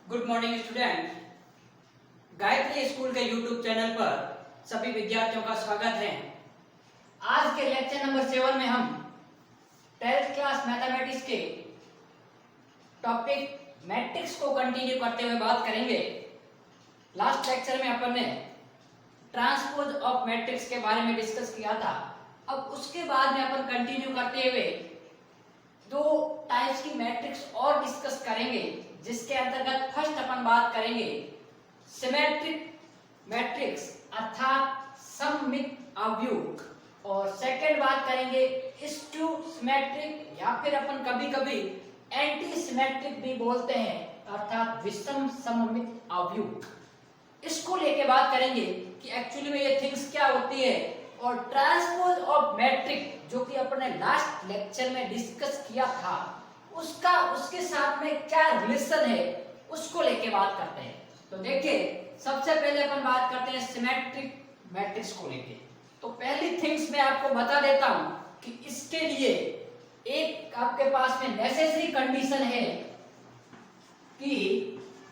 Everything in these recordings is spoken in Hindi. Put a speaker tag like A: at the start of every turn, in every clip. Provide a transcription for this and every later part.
A: Good morning student. Gayatri school के यूट्यूब चैनल पर सभी विद्यार्थियों का स्वागत है। आज के लेक्चर नंबर 7 में हम 12th क्लास मैथमेटिक्स के टॉपिक मैट्रिक्स को कंटिन्यू करते हुए बात करेंगे। लास्ट लेक्चर में अपन ने ट्रांसपोज ऑफ मैट्रिक्स के बारे में डिस्कस किया था। अब उसके बाद में अपन कंटिन्यू करते हुए दो टाइप्स की मैट्रिक्स और डिस्कस करेंगे, जिसके अंतर्गत फर्स्ट अपन बात करेंगे सिमेट्रिक मैट्रिक्स अर्थात सममित आव्यूह, और सेकंड बात करेंगे स्क्यू सिमेट्रिक या फिर अपन कभी कभी एंटी सिमेट्रिक भी बोलते हैं अर्थात विषम सममित आव्यूह। इसको लेके बात करेंगे कि एक्चुअली में ये थिंग्स क्या होती है, और ट्रांसपोज ऑफ मैट्रिक जो कि अपन ने लास्ट लेक्चर में डिस्कस किया था उसका उसके साथ में क्या रिलेशन है उसको लेके बात करते हैं। तो देखिए, सबसे पहले अपन बात करते हैं सिमेट्रिक मैट्रिक्स को लेके। तो पहली थिंग्स मैं आपको बता देता हूं कि इसके लिए एक आपके पास में नेसेसरी कंडीशन है कि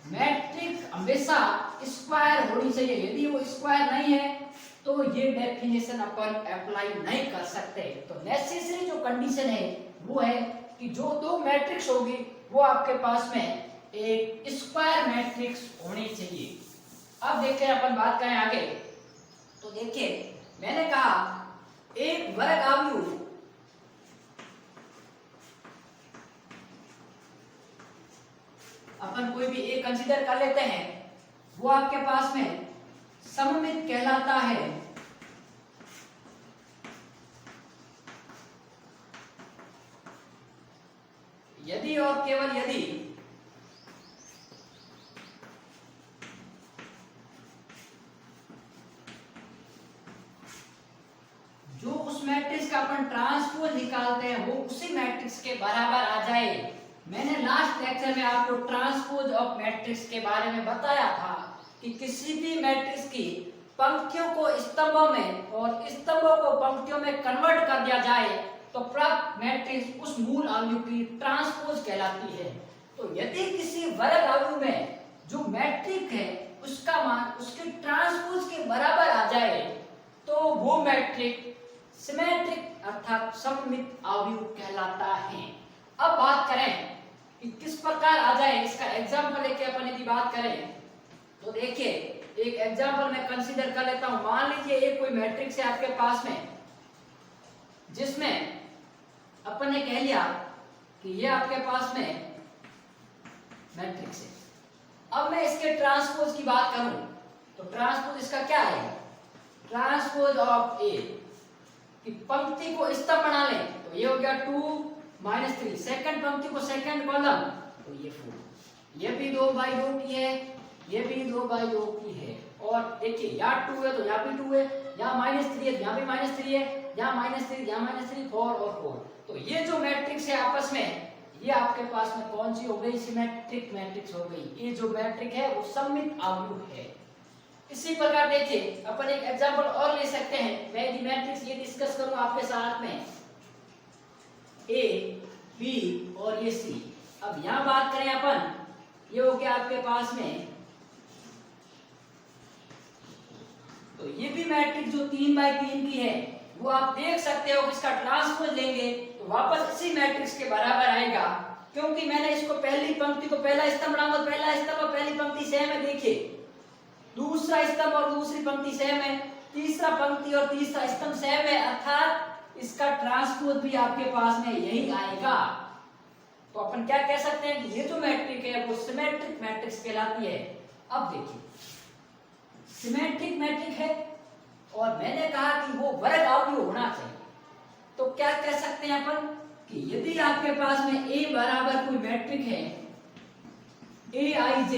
A: मैट्रिक्स हमेशा स्क्वायर होनी चाहिए। यदि वो स्क्वायर नहीं है तो ये डेफिनेशन अपन अप्लाई नहीं कर सकते। तो नेसेसरी जो कंडीशन है वो है कि जो दो मैट्रिक्स होगी वो आपके पास में एक स्क्वायर मैट्रिक्स होनी चाहिए। अब देखते हैं अपन बात करें आगे। तो देखिए, मैंने कहा एक वर्ग आव्यूह अपन कोई भी एक कंसीडर कर लेते हैं, वो आपके पास में सममित कहलाता है। यदि और केवल यदि जो उस मैट्रिक्स का अपन ट्रांसपोज निकालते हैं वो उसी मैट्रिक्स के बराबर आ जाए। मैंने लास्ट लेक्चर में आपको ट्रांसपोज ऑफ मैट्रिक्स के बारे में बताया था कि किसी भी मैट्रिक्स की पंक्तियों को स्तंभों में और स्तंभों को पंक्तियों में कन्वर्ट कर दिया जाए तो प्राप्त मैट्रिक्स उस मूल आव्यूह की ट्रांसपोज कहलाती है। तो यदि किसी वर्ग आव्यूह में जो मैट्रिक है उसका मान उसके ट्रांसपोज के बराबर आ जाए तो वो मैट्रिक सिमेट्रिक अर्थात सममित आव्यूह कहलाता है। अब बात करें कि किस प्रकार आ जाए, इसका एग्जांपल लेके अपन यदि बात करें तो देखिए, एक एग्जांपल मैं कंसीडर कर लेता हूं। मान लीजिए एक कोई मैट्रिक्स है आपके पास में, जिसमें अपन ने कह लिया कि ये आपके पास में मैट्रिक्स है। अब मैं इसके ट्रांसपोज की बात करूं तो ट्रांसपोज इसका क्या है, ट्रांसपोज ऑफ ए कि पंक्ति को स्तंभ बना लें तो ये हो गया 2 - 3, सेकंड पंक्ति को सेकंड कॉलम तो ये 4, ये भी 2/2 की है, ये भी 2/2 की है। और देखिए यहाँ 2 है तो यहाँ भी 2 है, यहाँ -3 है यहाँ भी -3 है, यहाँ -3 यहाँ -3, 4 और 4। तो ये जो मैट्रिक्स है आपस में, ये आपके पास में कौन सी हो गई, सिमेट्रिक मैट्रिक्स हो गई। ये जो मैट्रिक है वो सममित आव्यूह है। इसी प्रकार देखिए अपन एक एग्जांपल और ले सकते हैं। मैं यदि मैट्रिक्स ये डिस्कस करूं आपके साथ में ए बी और ये सी। अब यहां बात करें अपन, ये हो गया आपके पास में, तो ये भी मैट्रिक्स जो 3/3 की है वो आप देख सकते हो कि इसका ट्रांसपोज लेंगे तो वापस इसी मैट्रिक्स के बराबर आएगा, क्योंकि मैंने इसको पहली पंक्ति को पहला स्तंभ बनाऊंगा, पहला स्तंभ और पहली पंक्ति सेम है। देखिए दूसरा स्तंभ और दूसरी पंक्ति सेम है, तीसरा पंक्ति और तीसरा स्तंभ सेम है, अर्थात इसका ट्रांसपोज भी आपके पास में यही आएगा। तो अपन क्या कह सकते हैं कि ये जो मैट्रिक है वो सिमेट्रिक मैट्रिक्स कहलाती है। अब देखिए, सिमेट्रिक मैट्रिक है और मैंने कहा कि वो वर्ग आव्यूह होना चाहिए। तो क्या कह सकते हैं अपन कि यदि आपके पास में A बराबर कोई मैट्रिक है Aij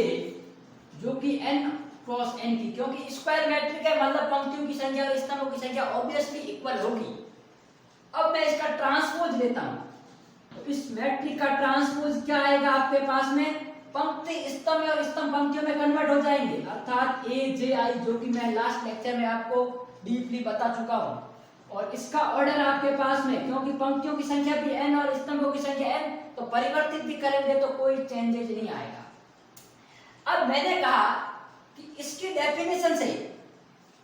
A: जो कि n क्रॉस n की, क्योंकि स्क्वायर मैट्रिक है मतलब पंक्तियों की संख्या और स्तंभों की संख्या ऑब्वियसली इक्वल होगी। अब मैं इसका ट्रांसपोज लेता हूं तो इस मैट्रिक का ट्रांसपोज क्या आएगा आपके पास में, पंक्ति स्तंभ में और स्तंभ पंक्तियों में कन्वर्ट हो जाएंगे, अर्थात AJI जो कि मैं लास्ट लेक्चर में आपको डीपली बता चुका हूं। और इसका ऑर्डर आपके पास में, क्योंकि पंक्तियों की संख्या भी n और स्तंभों की संख्या n, तो परिवर्तित भी करेंगे तो कोई चेंजेस नहीं आएगा। अब मैंने कहा कि इसकी डेफिनेशन से,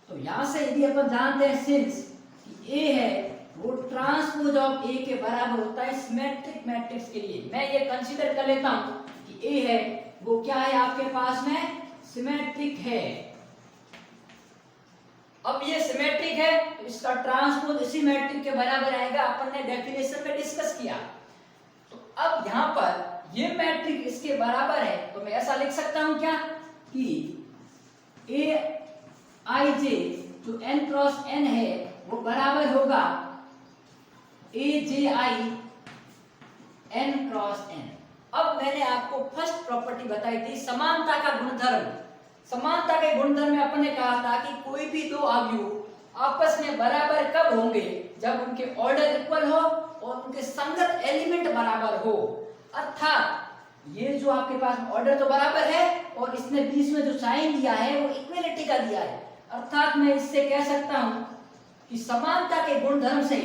A: तो यहां से यदि अपन जानते हैं सिंस कि ए है वो ट्रांसपोज ऑफ ए के बराबर होता है सिमेट्रिक मैट्रिक्स के लिए, मैं ये कंसीडर कर लेता हूं कि ए है वो क्या है आपके पास में सिमेट्रिक है। अब ये सिमेट्रिक है तो इसका ट्रांसपोज इसी मैट्रिक के बराबर आएगा, अपन ने डेफिनेशन में डिस्कस किया। तो अब यहां पर ये मैट्रिक इसके बराबर है तो मैं ऐसा लिख सकता हूं क्या कि ए आई जे जो n क्रॉस n है वो बराबर होगा ए जे आई n क्रॉस n। अब मैंने आपको फर्स्ट प्रॉपर्टी बताई थी समानता का गुणधर्म। समानता के गुणधर्म में अपन ने कहा था कि कोई भी दो अवयव आपस में बराबर कब होंगे, जब उनके ऑर्डर इक्वल हो और उनके संगत एलिमेंट बराबर हो। अर्थात ये जो आपके पास ऑर्डर तो बराबर है और इसने बीच में जो साइन दिया है वो इक्वलिटी का दिया है। अर्थात मैं इससे कह सकता हूं कि समानता के गुणधर्म से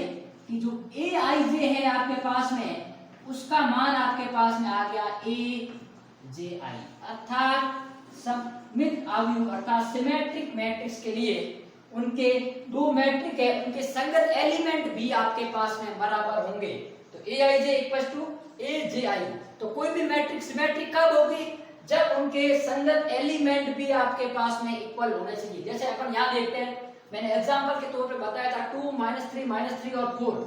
A: कि जो ए आई जे है आपके पास में उसका मान आपके पास में आ गया ए जे आई। अर्थात सममित अवयव अर्थात सिमेट्रिक मैट्रिक्स के लिए उनके दो मैट्रिक है उनके संगत एलिमेंट भी आपके पास में बराबर होंगे। तो ए आई जे इक्वल टू ए जे आई। तो कोई भी मैट्रिक्स सिमेट्रिक कब होगी, जब उनके संगत एलिमेंट भी आपके पास में इक्वल होने चाहिए। जैसे अपन यहां देखते हैं, मैंने एग्जांपल के तौर पे बताया था 2 -3 और 4।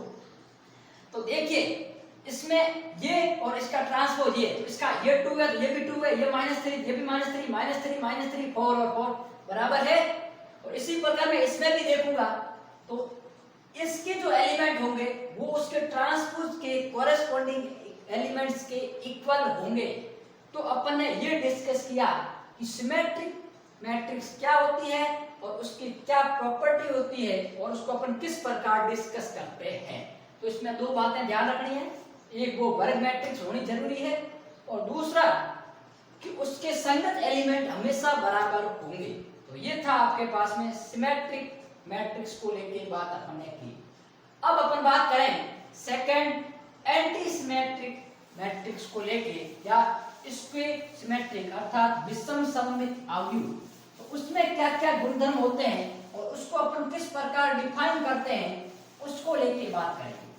A: तो देखिए इसमें ये और इसका ट्रांसपोज ये, तो इसका ये 2 है तो ये भी 2 है, ये -3 ये भी -3 4 और 4 बराबर है। और इसी प्रकार मैं इसमें भी देखूंगा तो इसके जो एलिमेंट होंगे वो उसके ट्रांसपोज के कोरेस्पोंडिंग एलिमेंट्स के इक्वल होंगे। तो अपन ने ये डिस्कस किया कि सिमेट्रिक मैट्रिक्स क्या होती है और उसकी क्या प्रॉपर्टी होती है और उसको अपन किस प्रकार डिस्कस करते हैं। तो इसमें दो बातें ध्यान रखनी है, एक वो वर्ग मैट्रिक्स होनी जरूरी है और दूसरा कि उसके संगत एलिमेंट हमेशा बराबर होंगे। तो ये था आपके पास में सिमेट्रिक मैट्रिक्स को लेके बात अपन ने की। अब अपन बात करें सेकंड एंटी सिमेट्रिक मैट्रिक्स को लेके या स्क्वायर सिमेट्रिक अर्थात विषम सममित अवयव। तो उसमें क्या क्या गुणधर्म होते हैं और उसको अपन किस प्रकार डिफाइन करते हैं उसको लेके बात करेंगे।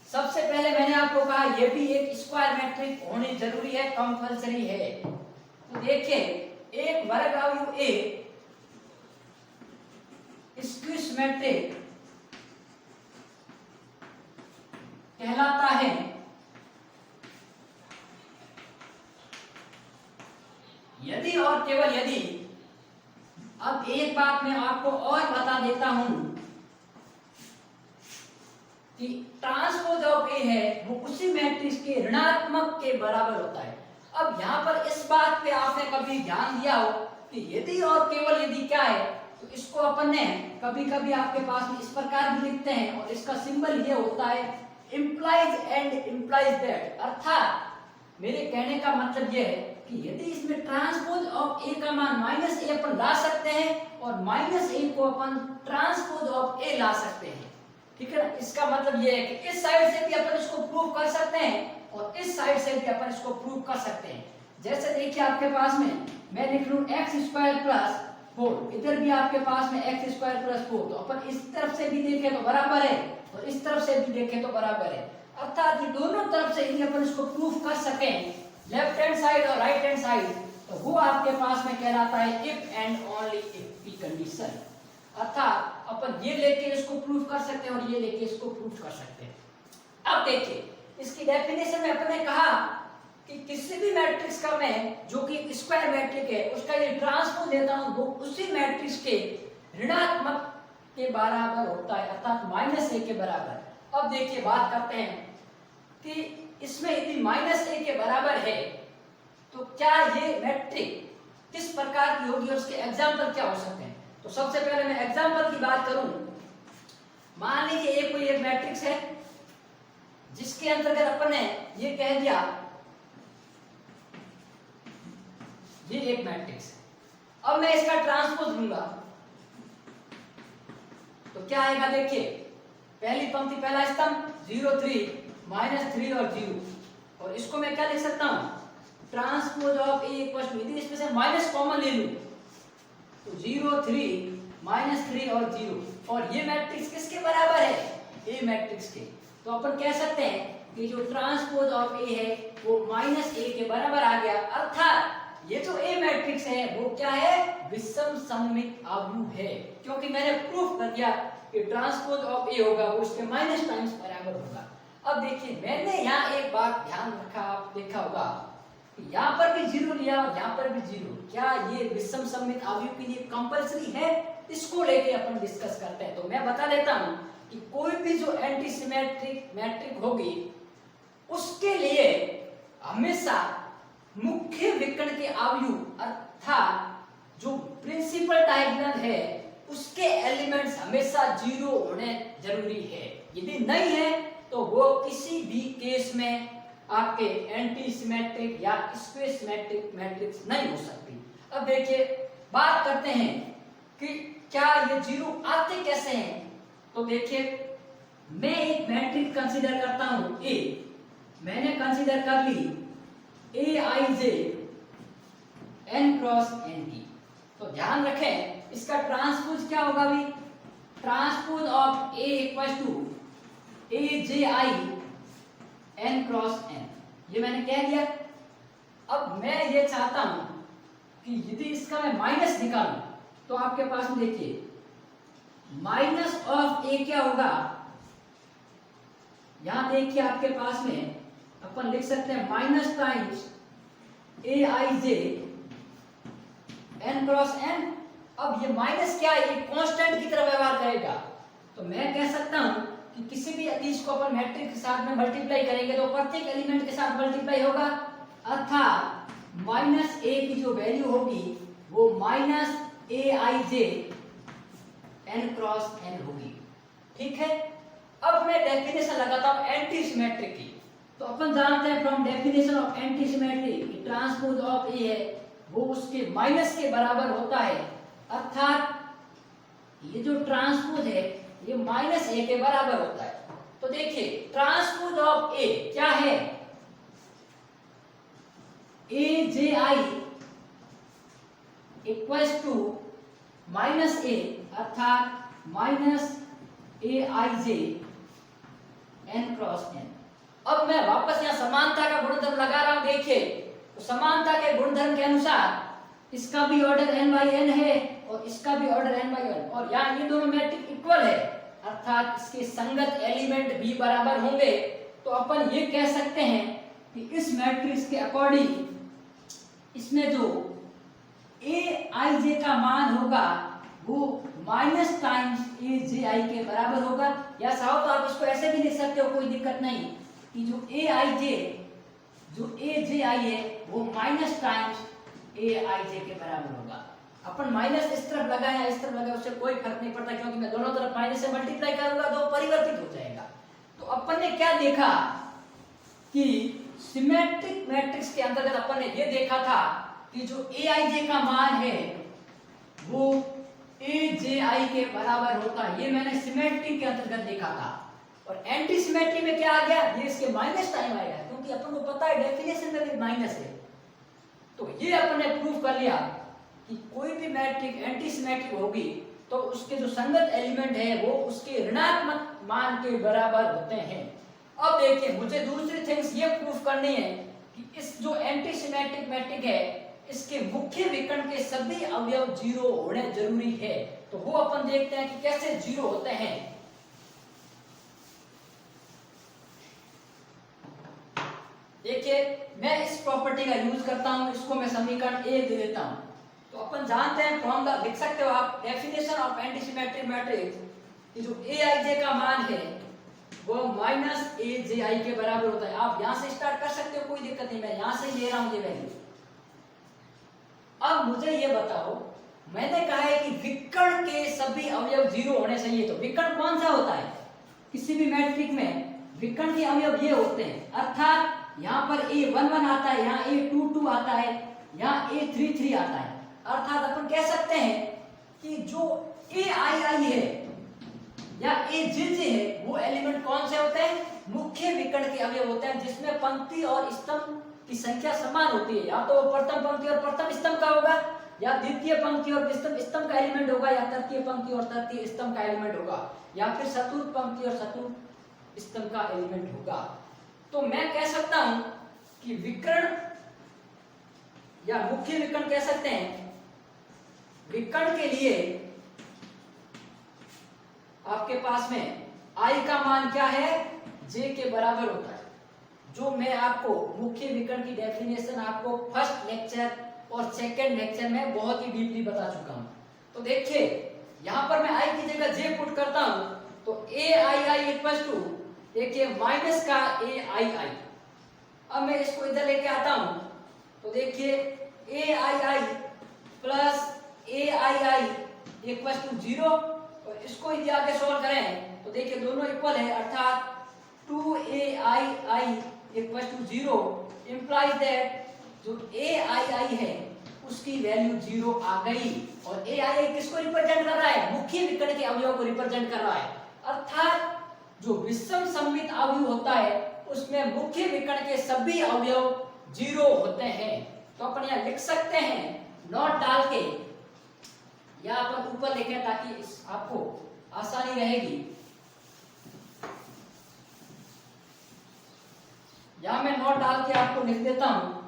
A: सबसे पहले मैंने आपको कहा ये भी एक स्क्वायर मैट्रिक होनी जरूरी है, कंपलसरी है। तो देखिए एक वर्ग अवयव ए स्क्वायर सिमेट्रिक कहलाता है यदि और केवल यदि, अब एक बात मैं आपको और बता देता हूं कि ट्रांसपोज ऑफ ए है वो उसी मैट्रिक्स के ऋणात्मक के बराबर होता है। अब यहां पर इस बात पे आपने कभी ध्यान दिया हो कि यदि और केवल यदि क्या है, तो इसको अपन ने कभी कभी आपके पास में इस प्रकार भी लिखते हैं और इसका सिंबल ये होता है implies and implies that। अर्थात मेरे कहने का मतलब ये है कि यदि इसमें ट्रांसपोज ऑफ ए का मान -a अपन ला सकते हैं और -a को अपन ट्रांसपोज ऑफ ए ला सकते हैं, ठीक है ना। इसका मतलब ये है कि इस साइड से भी अपन इसको प्रूव कर सकते हैं और इस साइड से भी अपन इसको प्रूव कर सकते हैं। जैसे देखिए आपके पास में मैं लिख लूं x² + 4, इधर भी आपके पास में x² + 4, तो अपन इस तरफ से भी देखें तो बराबर है और इस तरफ से भी देखें तो बराबर है। अर्थात ये दोनों तरफ से यदि अपन इसको प्रूव कर सकें लेफ्ट हैंड साइड और राइट हैंड साइड, तो वो आपके पास में कहलाता है इफ एंड ओनली इफ की कंडीशन। अर्थात अपन ये लेके इसको प्रूव कर सकते हैं और ये लेके इसको प्रूव कर सकते हैं। अब देखिए इसकी डेफिनेशन में अपन ने कहा कि किसी भी मैट्रिक्स का मैं जो कि स्क्वायर मैट्रिक है उसका ये ट्रांसपोज लेता हूं वो उसी मैट्रिक्स के ऋणात्मक के बराबर होता है, अर्थात -a के बराबर। अब देखिए बात करते हैं कि इसमें यदि -a के बराबर है तो क्या ये मैट्रिक किस प्रकार की होगी और उसके एग्जाम्पल क्या हो सकते हैं। तो सबसे पहले मैं एग्जाम्पल की बात करूं, मान लीजिए ये कोई एक मैट्रिक्स है जिसके अंतर्गत अपन ने ये कह दिया ये एक मैट्रिक्स है। अब मैं इसका ट्रांसपोज लूंगा तो क्या आएगा, देखिए पहली पंक्ति पहला स्तंभ 0 3 -3 और 0, और इसको मैं क्या लिख सकता हूं transpose of A equal to, यदि इसमें से माइनस कॉमन ले लूं तो 0 3 -3 और 0, और ये मैट्रिक्स किसके बराबर है? ए मैट्रिक्स के। तो अपन कह सकते हैं कि जो ट्रांसपोज ऑफ ए है वो -a के बराबर आ गया, अर्थात ये जो ए मैट्रिक्स है वो क्या है? विषम सममित अवयव है, क्योंकि मैंने प्रूफ कर दिया कि ट्रांसपोज ऑफ ए होगा वो उसके माइनस टाइम्स बराबर होगा। अब देखिए मैंने यहाँ एक बात ध्यान रखा, आप देखा होगा यहाँ पर भी 0 लिया और यहाँ पर भी 0, क्या ये विषम सममित अवयव के लिए कंपलसरी है? इसको लेके अपन डिस्कस करते हैं। तो मैं बता देता हूँ कि कोई भी जो एंटी सिमेट्रिक मैट्रिक होगी उसके लिए हमेशा मुख्य विकर्ण के अवयव अर्थात जो प्रिंसिपल डायगोनल है उसके एलिमेंट्स हमेशा 0 होने जरूरी है। यदि नहीं है तो वो किसी भी केस में आपके एंटी सिमेट्रिक या स्क्वायर सिमेट्रिक मैट्रिक्स नहीं हो सकती। अब देखिए बात करते हैं कि क्या ये 0 आते कैसे हैं। तो देखिए मैं एक मैट्रिक्स कंसीडर करता हूं ए, मैंने कंसीडर कर ली aij n क्रॉस n की। तो ध्यान रखें इसका ट्रांसपोज क्या होगा भी? Transpose of a equal to aji n cross n, ये मैंने कह दिया। अब मैं ये चाहता हूं कि यदि इसका मैं माइनस निकालूं तो आपके पास में देखिए माइनस ऑफ ए क्या होगा? यहां देखिए आपके पास में अपन लिख सकते हैं माइनस टाइम्स ए आई जे एन क्रॉस एन। अब ये माइनस क्या है? ये कांस्टेंट की तरह व्यवहार करेगा। तो मैं कह सकता हूं कि किसी भी अदिश को अपन मैट्रिक्स के साथ में मल्टीप्लाई करेंगे तो प्रत्येक एलिमेंट के साथ मल्टीप्लाई होगा, अर्थात माइनस ए की जो वैल्यू होगी वो माइनस ए आई जे एन क्रॉस एन होगी। ठीक है, अब मैं डेफिनेशन लगाता हूं एंटी सिमेट्रिक की। तो अपन जानते हैं from definition of anti symmetric कि ट्रांसपोज ऑफ ए है वो उसके माइनस के बराबर होता है, अर्थात ये जो ट्रांसपोज है ये माइनस ए के बराबर होता है। तो देखिए ट्रांसपोज ऑफ ए क्या है? ए जे आई इक्वल्स टू माइनस ए, अर्थात माइनस ए आई जे एन क्रॉस एन। अब मैं वापस यहाँ समानता का गुणधर्म लगा रहा हूं। देखिए तो समानता के गुणधर्म के अनुसार इसका भी ऑर्डर n बाई n है और इसका भी ऑर्डर n बाई n, और यहाँ ये दोनों मैट्रिक्स इक्वल है, अर्थात इसके संगत एलिमेंट भी बराबर होंगे। तो अपन ये कह सकते हैं कि इस मैट्रिक्स के अकॉर्डिंग इसमें जो ए आई जे का मान होगा वो माइनस टाइम्स ए जे आई के बराबर होगा। या चाहो तो आप इसको ऐसे भी लिख सकते हो, कोई दिक्कत नहीं, कि जो ए आई जे जो ए जे आई है वो माइनस टाइम्स ए आई जे के बराबर होगा। अपन माइनस इस तरफ लगाया इस तरफ लगाया उससे कोई फर्क नहीं पड़ता, क्योंकि मैं दोनों तरफ माइनस से मल्टीप्लाई करूंगा तो परिवर्तित हो जाएगा। तो अपन ने क्या देखा कि सिमेट्रिक मैट्रिक्स के अंतर्गत अपन ने ये देखा था कि जो ए आई जे का मान है वो ए जे आई के बराबर होता है। ये मैंने सिमेट्रिक के अंतर्गत देखा था। और एंटी सिमेट्री में क्या आ गया? ये इसके माइनस टाइम आएगा, क्योंकि अपन को पता है डेफिनेशन में भी माइनस है। तो ये अपन ने प्रूव कर लिया कि कोई भी मैट्रिक एंटी सिमेट्रिक होगी तो उसके जो संगत एलिमेंट है वो उसके ऋणात्मक मान के बराबर होते हैं। अब देखिए मुझे दूसरी थिंग्स ये प्रूफ करनी है कि इस जो एंटी सिमेट्रिक मैट्रिक है इसके मुख्य विकर्ण के सभी अवयव 0 होने जरूरी है। तो वो अपन देखते हैं कि कैसे 0 होते हैं। देखिए मैं इस प्रॉपर्टी का यूज करता हूं, इसको मैं समीकरण 1 दे देता हूं। तो अपन जानते हैं फ्रॉम द, लिख सकते हो आप, definition of anti symmetric matrix कि जो ए आई जे का मान है वो माइनस ए जे आई के बराबर होता है। आप यहां से स्टार्ट कर सकते हो, कोई दिक्कत नहीं, मैं यहां से ले रहा हूं ये वैल्यू। अब मुझे ये बताओ, मैंने कहा है कि विकर्ण के सभी अवयव 0 होने चाहिए। तो विकर्ण कौन सा होता है? किसी भी मैट्रिक्स में विकर्ण के अवयव ये होते हैं, अर्थात यहाँ पर a11 आता है, यहाँ a22 आता है, यहाँ a33 आता है। अर्थात अपन कह सकते हैं कि जो aii है या ajj है वो एलिमेंट कौन से होते हैं? मुख्य विकर्ण के अवयव होते हैं, जिसमें पंक्ति और स्तंभ की संख्या समान होती है, या तो वो प्रथम पंक्ति और प्रथम स्तंभ का होगा, या द्वितीय पंक्ति और द्वितीय स्तंभ का एलिमेंट होगा, या तृतीय पंक्ति और तृतीय स्तंभ का एलिमेंट होगा, या फिर चतुर्थ पंक्ति और चतुर्थ स्तंभ का एलिमेंट होगा। तो मैं कह सकता हूं कि विकर्ण या मुख्य विकर्ण कह सकते हैं। विकर्ण के लिए आपके पास में I का मान क्या है, J के बराबर होता है। जो मैं आपको मुख्य विकर्ण की डेफिनेशन आपको फर्स्ट लेक्चर और सेकंड लेक्चर में बहुत ही डीपली बता चुका हूं। तो देखिए यहां पर मैं I की जगह J पुट करता हूं, तो AII इक्वल टू देखिए माइनस का AII। अब मैं इसको इधर लेके आता हूं, तो देखिए AII plus AII equal to 0, और इसको यदि आगे सॉल्व करें तो देखिए दोनों इक्वल है, अर्थात 2AII equal to 0 implies that जो AII है उसकी वैल्यू 0 आ गई। और AII किसको रिप्रेजेंट कर रहा है, मुख्य विकर्ण के अवयव को रिप्रेजेंट कर रहा है। अर्थात जो विषम सममित अवयव होता है उसमें मुख्य विकर्ण के सभी अवयव 0 होते हैं। तो अपन यहां लिख सकते हैं नॉट डाल के, या अपन ऊपर लिखें ताकि आपको आसानी रहेगी। यहां मैं नॉट डाल के आपको लिख देता हूं,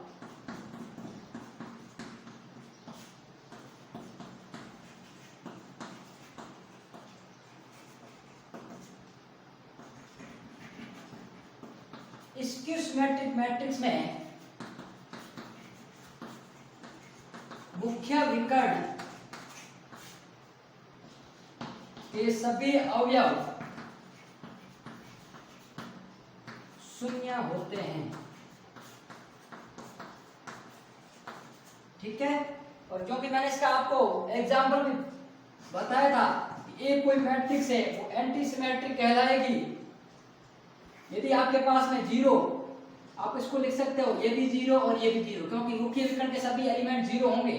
A: स्क्यू सिमेट्रिक मैट्रिक्स में मुख्य विकर्ण के सभी अवयव शून्य होते हैं। ठीक है, और क्योंकि मैंने इसका आपको एग्जाम्पल भी बताया था, एक कोई मैट्रिक्स है वो एंटी सिमेट्रिक कहलाएगी यदि आपके पास में 0, आप इसको लिख सकते हो ये भी 0 और ये भी 0, क्योंकि मुख्य विकर्ण के सभी एलिमेंट 0 होंगे।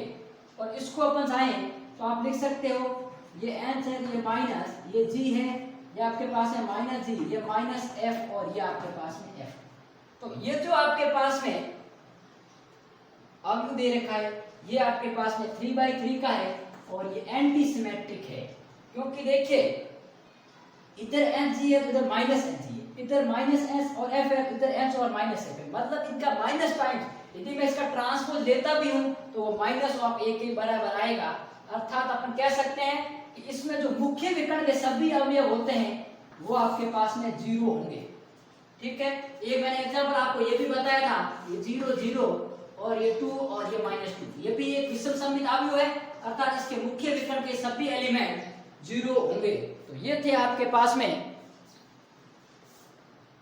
A: और इसको अपन चाहें तो आप लिख सकते हो ये h है, ये माइनस, ये g है, ये आपके पास है माइनस g, ये माइनस f, और ये आपके पास में f। तो ये जो आपके पास में अवयव दे रखा है ये आपके पास में 3/3 का है, और ये एंटी सिमेट्रिक है, क्योंकि देखिए इधर h है इधर माइनस h है, इधर माइनस s और f है, इधर h और माइनस f है, मतलब इनका माइनस पॉइंट यदि मैं इसका ट्रांसपोज लेता भी हूं तो वो माइनस ऑफ a के बराबर आएगा। अर्थात अपन कह सकते हैं कि इसमें जो मुख्य विकर्ण के सभी अवयव होते हैं वो आपके पास में 0 होंगे। ठीक है, एक मैंने एग्जांपल आपको ये भी बताया था, ये 0 0 और ये 2 और ये -2, ये भी एक विषम सममित अवयव है, अर्थात इसके मुख्य विकर्ण के सभी एलिमेंट 0 होंगे। तो ये थे आपके पास में